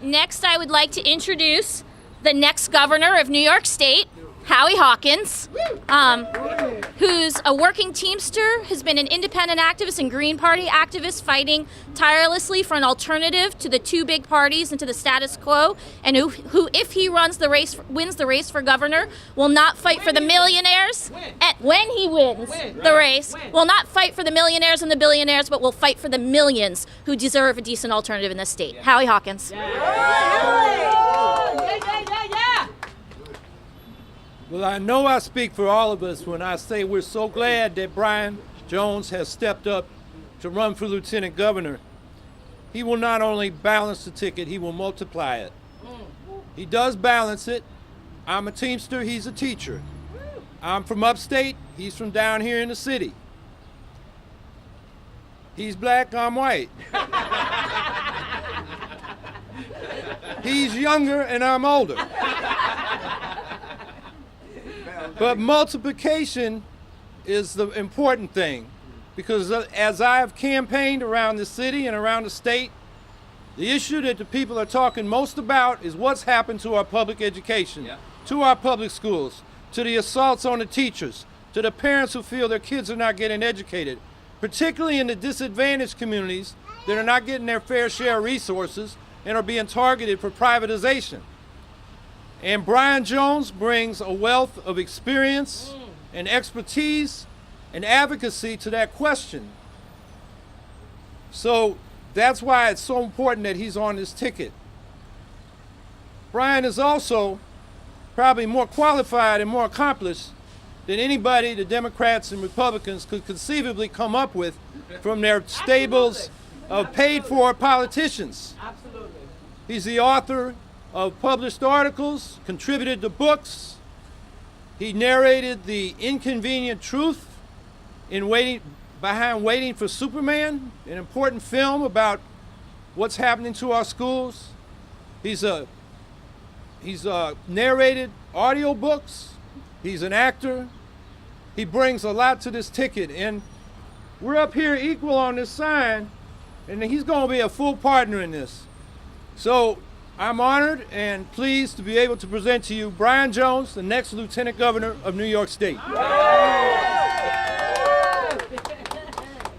Next, I would like to introduce the next governor of New York State, Howie Hawkins, who's a working Teamster, has been an independent activist and Green Party activist fighting tirelessly for an alternative to the two big parties and to the status quo, and who if he wins the race for governor, will not fight for the millionaires. And when he wins the race, will not fight for the millionaires and the billionaires, but will fight for the millions who deserve a decent alternative in this state. Howie Hawkins. Well, I know I speak for all of us when I say we're so glad that Brian Jones has stepped up to run for lieutenant governor. He will not only balance the ticket, he will multiply it. He does balance it. I'm a Teamster, he's a teacher. I'm from upstate, he's from down here in the city. He's black, I'm white. He's younger and I'm older. But multiplication is the important thing, because as I have campaigned around the city and around the state, the issue that the people are talking most about is what's happened to our public education, to our public schools, to the assaults on the teachers, to the parents who feel their kids are not getting educated, particularly in the disadvantaged communities that are not getting their fair share of resources and are being targeted for privatization. And Brian Jones brings a wealth of experience and expertise and advocacy to that question. So that's why it's so important that he's on this ticket. Brian is also probably more qualified and more accomplished than anybody the Democrats and Republicans could conceivably come up with from their stables of paid-for politicians. Absolutely. He's the author of published articles, contributed to books. He narrated The Inconvenient Truth behind Waiting for Superman, an important film about what's happening to our schools. He's narrated audiobooks. He's an actor. He brings a lot to this ticket, and we're up here equal on this sign, and he's going to be a full partner in this. So I'm honored and pleased to be able to present to you Brian Jones, the next Lieutenant Governor of New York State.